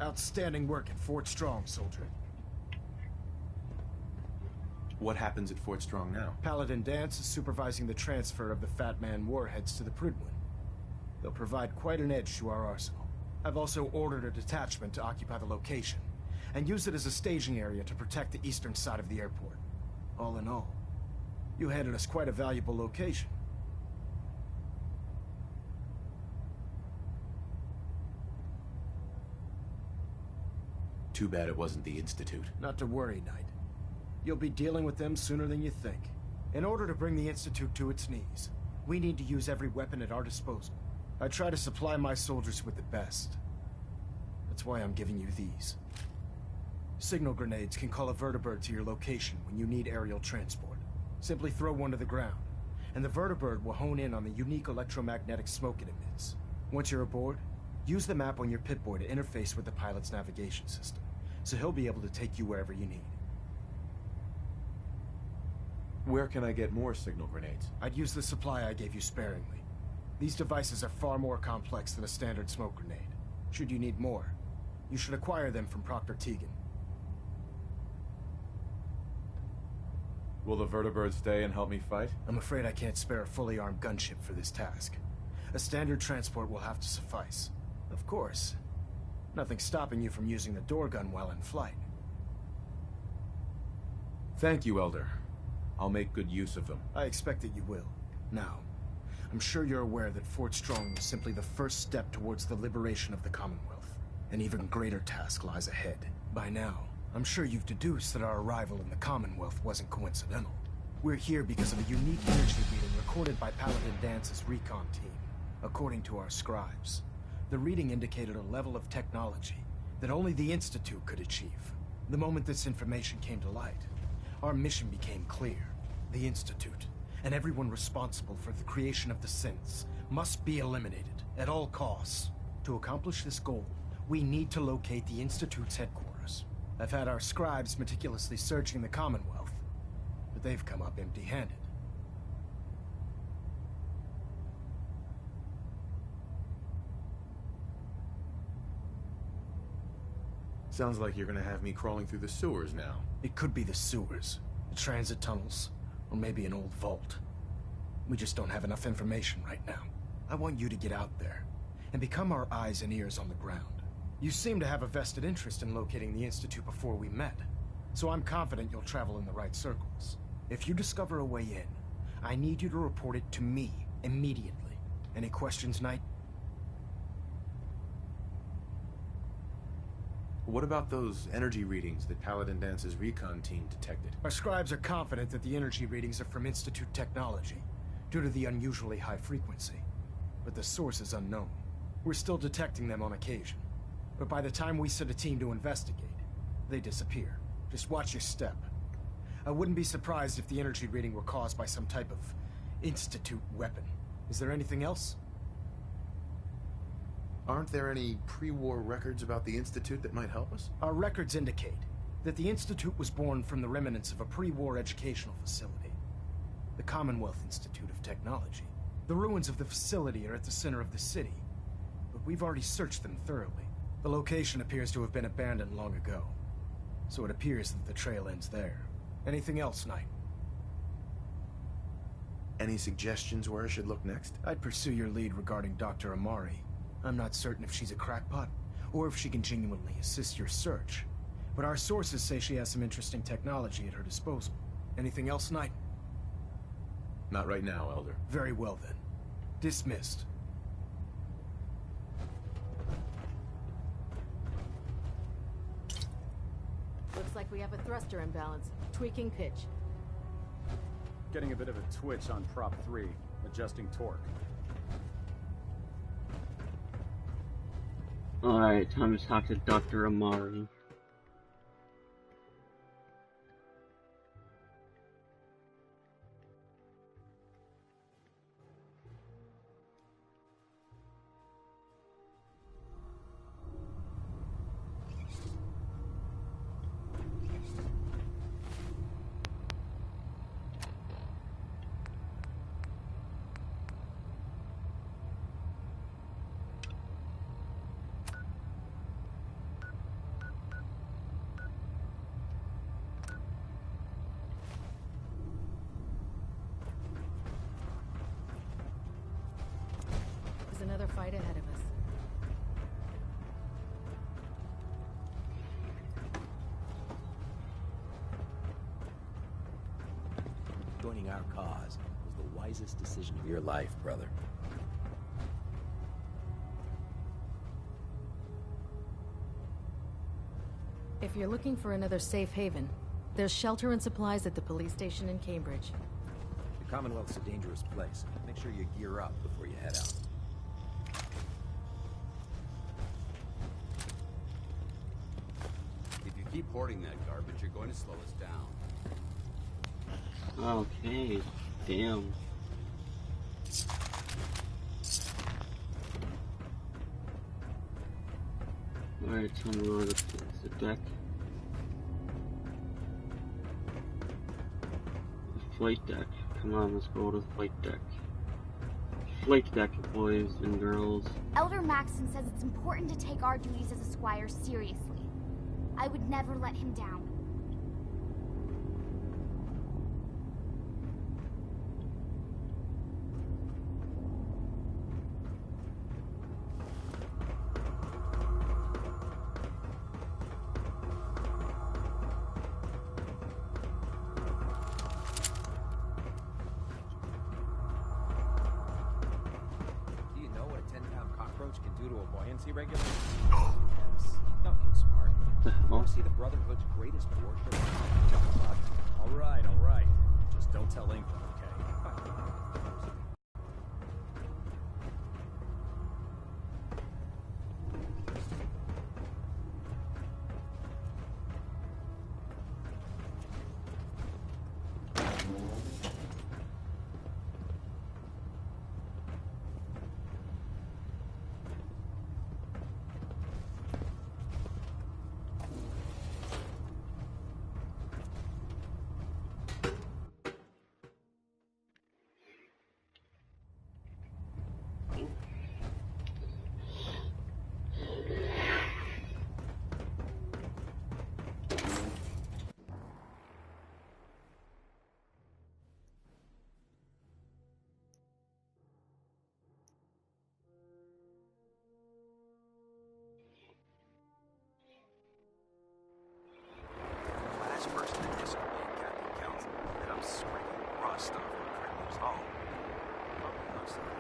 Speaker 7: Outstanding work at Fort Strong, soldier.
Speaker 5: What happens at Fort Strong now?
Speaker 7: Paladin Dance is supervising the transfer of the Fat Man warheads to the Prydwen. They'll provide quite an edge to our arsenal. I've also ordered a detachment to occupy the location, and use it as a staging area to protect the eastern side of the airport. All in all, you handed us quite a valuable location.
Speaker 5: Too bad it wasn't the Institute.
Speaker 7: Not to worry, Knight. You'll be dealing with them sooner than you think. In order to bring the Institute to its knees, we need to use every weapon at our disposal. I try to supply my soldiers with the best. That's why I'm giving you these. Signal grenades can call a vertibird to your location when you need aerial transport. Simply throw one to the ground, and the vertibird will hone in on the unique electromagnetic smoke it emits. Once you're aboard, use the map on your Pip-Boy to interface with the pilot's navigation system, so he'll be able to take you wherever you need.
Speaker 5: Where can I get more signal grenades?
Speaker 7: I'd use the supply I gave you sparingly. These devices are far more complex than a standard smoke grenade. Should you need more, you should acquire them from Proctor Tegan.
Speaker 5: Will the vertibird stay and help me fight?
Speaker 7: I'm afraid I can't spare a fully armed gunship for this task. A standard transport will have to suffice. Of course, nothing stopping you from using the door gun while in flight.
Speaker 5: Thank you, Elder. I'll make good use of them.
Speaker 7: I expect that you will. Now, I'm sure you're aware that Fort Strong was simply the first step towards the liberation of the Commonwealth. An even greater task lies ahead. By now, I'm sure you've deduced that our arrival in the Commonwealth wasn't coincidental. We're here because of a unique energy reading recorded by Paladin Dance's recon team. According to our scribes, the reading indicated a level of technology that only the Institute could achieve. The moment this information came to light, our mission became clear. The Institute, and everyone responsible for the creation of the synths, must be eliminated at all costs. To accomplish this goal, we need to locate the Institute's headquarters. I've had our scribes meticulously searching the Commonwealth, but they've come up empty-handed.
Speaker 5: Sounds like you're gonna have me crawling through the sewers now.
Speaker 7: It could be the sewers, the transit tunnels, or maybe an old vault. We just don't have enough information right now. I want you to get out there and become our eyes and ears on the ground. You seem to have a vested interest in locating the Institute before we met, so I'm confident you'll travel in the right circles. If you discover a way in, I need you to report it to me immediately. Any questions, Knight?
Speaker 5: What about those energy readings that Paladin Dance's recon team detected?
Speaker 7: Our scribes are confident that the energy readings are from Institute technology, due to the unusually high frequency. But the source is unknown. We're still detecting them on occasion. But by the time we send a team to investigate, they disappear. Just watch your step. I wouldn't be surprised if the energy reading were caused by some type of Institute weapon. Is there anything else?
Speaker 5: Aren't there any pre-war records about the Institute that might help us?
Speaker 7: Our records indicate that the Institute was born from the remnants of a pre-war educational facility, the Commonwealth Institute of Technology. The ruins of the facility are at the center of the city, but we've already searched them thoroughly. The location appears to have been abandoned long ago, so it appears that the trail ends there. Anything else, Knight?
Speaker 5: Any suggestions where I should look next?
Speaker 7: I'd pursue your lead regarding Dr. Amari. I'm not certain if she's a crackpot, or if she can genuinely assist your search. But our sources say she has some interesting technology at her disposal. Anything else, Knight?
Speaker 5: Not right now, Elder.
Speaker 7: Very well, then. Dismissed.
Speaker 9: Looks like we have a thruster imbalance. Tweaking pitch.
Speaker 8: Getting a bit of a twitch on prop 3. Adjusting torque.
Speaker 1: Alright, time to talk to Dr. Amari.
Speaker 9: There's another fight ahead of us.
Speaker 6: Joining our cause was the wisest decision of your life, brother.
Speaker 9: If you're looking for another safe haven, there's shelter and supplies at the police station in Cambridge.
Speaker 6: The Commonwealth's a dangerous place. Make sure you gear up before you head out.
Speaker 19: If you keep hoarding that garbage, you're going to slow us down.
Speaker 1: Okay, damn. Alright, time to load up the deck. flight deck. Come on, let's go to the flight deck. Flight deck, boys and girls.
Speaker 20: Elder Maxon says it's important to take our duties as a squire seriously. I would never let him down.
Speaker 10: Can do to a buoyancy regulator? Yes. Don't get smart. You want to see the Brotherhood's greatest warship? All right, all right. Just don't tell England, okay?
Speaker 6: Last person to disobey Captain Council, and I'm scraping rust off the criminal's hull. I'm sorry.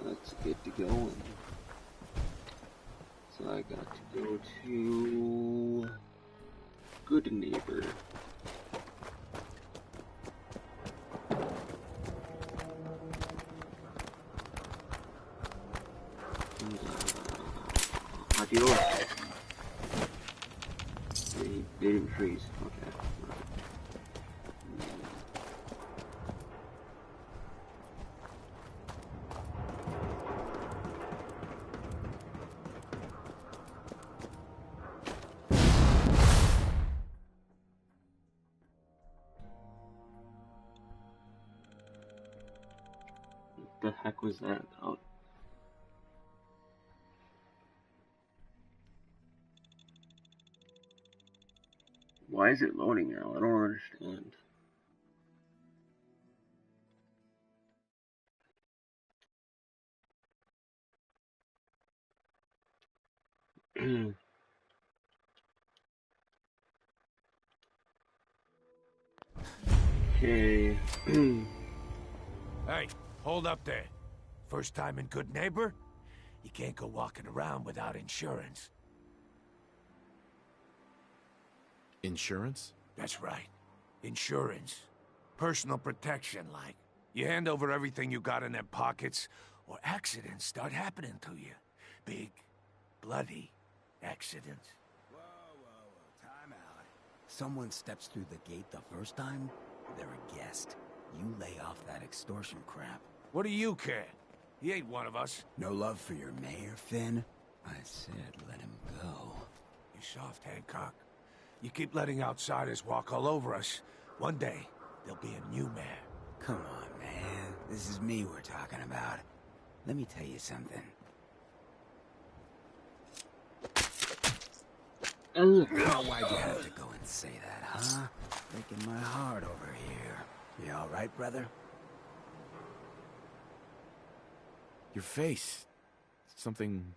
Speaker 1: Let's get to going. So I got to go to Good Neighbor. Adios. They didn't freeze. Okay. The heck was that about? Why is it loading now? I don't understand. Okay.
Speaker 21: Hey, hold up there. First time in Good Neighbor? You can't go walking around without insurance.
Speaker 5: Insurance?
Speaker 21: That's right. Insurance. Personal protection, like. You hand over everything you got in them pockets, or accidents start happening to you. Big, bloody accidents.
Speaker 18: Whoa, time out. Someone steps through the gate the first time, they're a guest. You lay off that extortion crap.
Speaker 21: What do you care? He ain't one of us.
Speaker 18: No love for your mayor, Finn? I said let him go.
Speaker 21: You soft, Hancock. You keep letting outsiders walk all over us. One day, there'll be a new mayor.
Speaker 18: Come on, man. This is me we're talking about. Let me tell you something. Now, why'd you have to go and say that, huh? Breaking my heart over here. You all right, brother?
Speaker 5: Your face. Something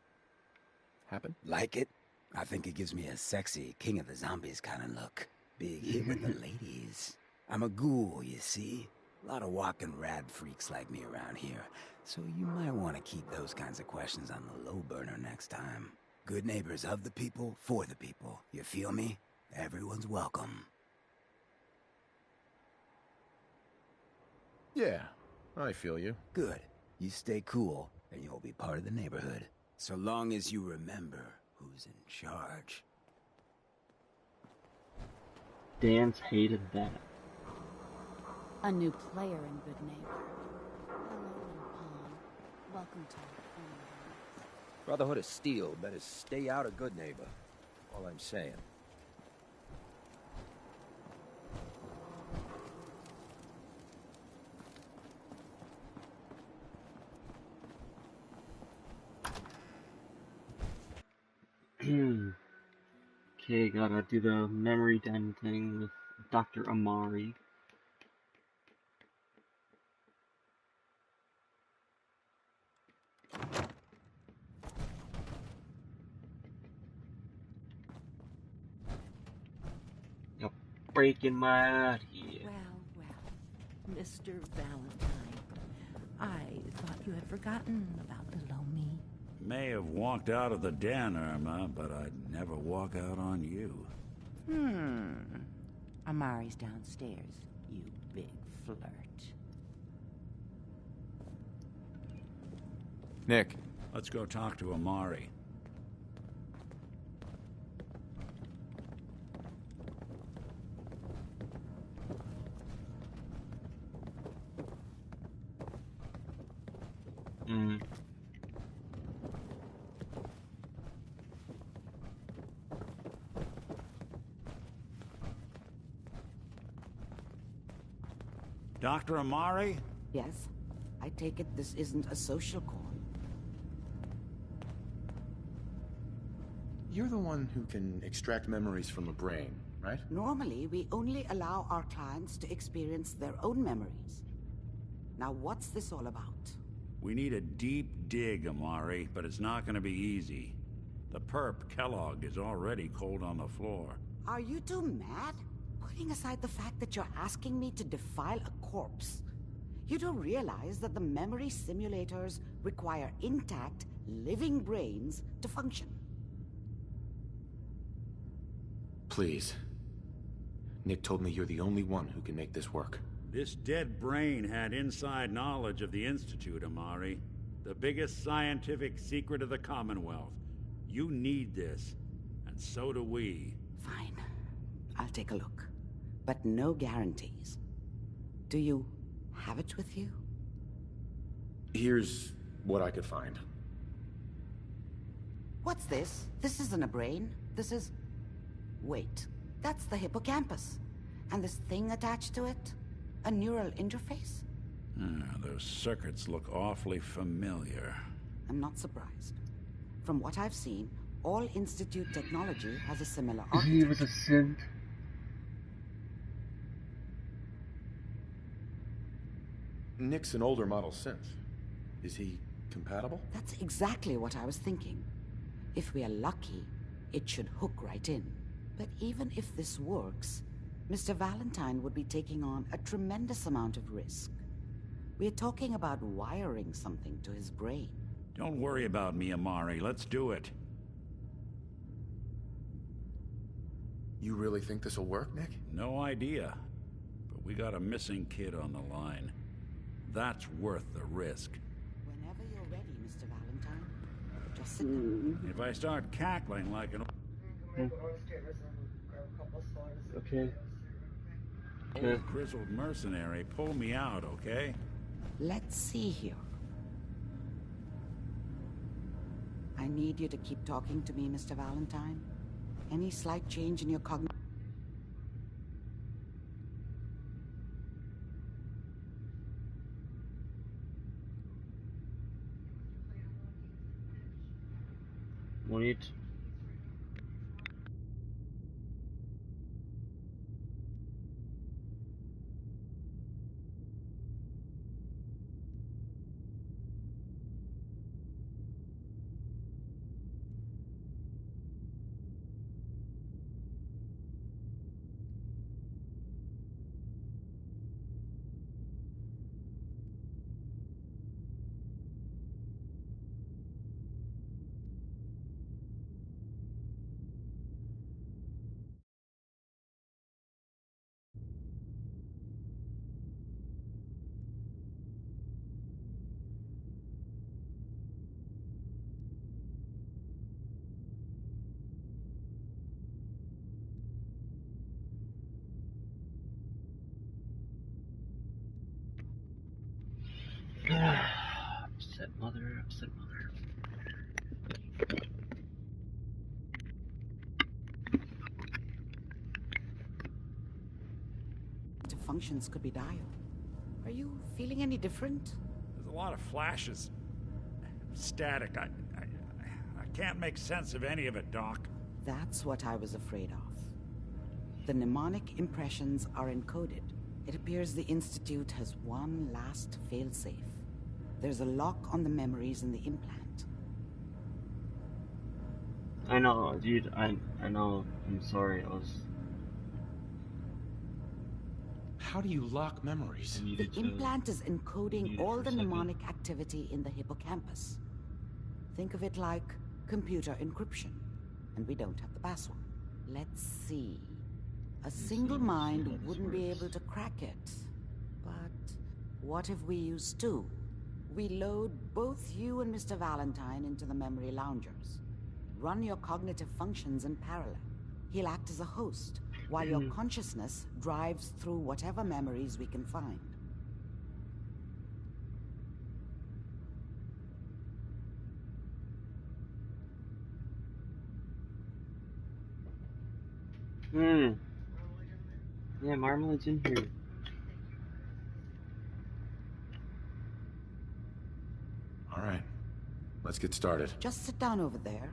Speaker 5: happened?
Speaker 18: Like it? I think it gives me a sexy King of the Zombies kind of look. Big hit with the ladies. I'm a ghoul, you see? A lot of walking rad freaks like me around here. So you might want to keep those kinds of questions on the low burner next time. Good neighbors of the people, for the people. You feel me? Everyone's welcome.
Speaker 5: Yeah, I feel you.
Speaker 18: Good. You stay cool, and you'll be part of the neighborhood. So long as you remember who's in charge.
Speaker 1: Dan's hated that.
Speaker 14: A new player in Good Neighbor. Hello, little pawn. Welcome to our corner.
Speaker 10: Brotherhood of Steel better stay out of Good Neighbor. All I'm saying.
Speaker 1: Okay, gotta do the memory den thing with Dr. Amari. You're breaking my heart here.
Speaker 22: Well, Mr. Valentine, I thought you had forgotten about little me.
Speaker 2: May have walked out of the den, Irma, but I'd never walk out on you.
Speaker 22: Amari's downstairs, you big flirt.
Speaker 5: Nick.
Speaker 2: Let's go talk to Amari. Dr. Amari?
Speaker 22: Yes? I take it this isn't a social call.
Speaker 5: You're the one who can extract memories from a brain, right?
Speaker 22: Normally, we only allow our clients to experience their own memories. Now, what's this all about?
Speaker 2: We need a deep dig, Amari, but it's not gonna be easy. The perp, Kellogg, is already cold on the floor.
Speaker 22: Are you two mad? Putting aside the fact that you're asking me to defile a corpse, you don't realize that the memory simulators require intact, living brains to function.
Speaker 5: Please. Nick told me you're the only one who can make this work.
Speaker 2: This dead brain had inside knowledge of the Institute, Amari. The biggest scientific secret of the Commonwealth. You need this, and so do we.
Speaker 22: Fine. I'll take a look. But no guarantees. Do you have it with you?
Speaker 5: Here's what I could find.
Speaker 22: What's this? This isn't a brain. This is... Wait. That's the hippocampus. And this thing attached to it? A neural interface?
Speaker 2: Those circuits look awfully familiar.
Speaker 22: I'm not surprised. From what I've seen, all Institute technology has a similar architecture.
Speaker 1: He was a synth.
Speaker 5: Nick's an older model synth. Is he compatible?
Speaker 22: That's exactly what I was thinking. If we are lucky, it should hook right in. But even if this works, Mr. Valentine would be taking on a tremendous amount of risk. We're talking about wiring something to his brain.
Speaker 2: Don't worry about me, Amari. Let's do it.
Speaker 5: You really think this'll work, Nick?
Speaker 2: No idea. But we got a missing kid on the line. That's worth the risk.
Speaker 22: Whenever you're ready, Mr. Valentine. Just sit down.
Speaker 2: If I start cackling like an
Speaker 1: Okay.
Speaker 2: old grizzled mercenary, pull me out, okay?
Speaker 22: Let's see here. I need you to keep talking to me, Mr. Valentine. Any slight change in your cognition?
Speaker 1: Wait. Upset mother, upset mother.
Speaker 22: Functions could be dialed. Are you feeling any different?
Speaker 2: There's a lot of flashes. Static. I can't make sense of any of it, Doc.
Speaker 22: That's what I was afraid of. The mnemonic impressions are encoded. It appears the Institute has one last failsafe. There's a lock on the memories in the implant.
Speaker 1: I know, dude. I know. I'm sorry.
Speaker 5: How do you lock memories?
Speaker 22: The implant is encoding all the mnemonic activity in the hippocampus. Think of it like computer encryption. And we don't have the password. Let's see. A single mind wouldn't be able to crack it. But what if we use two? We load both you and Mr. Valentine into the memory loungers. Run your cognitive functions in parallel. He'll act as a host, while your consciousness drives through whatever memories we can find.
Speaker 1: Yeah, Marmalade's in here.
Speaker 5: All right. Let's get started.
Speaker 22: Just sit down over there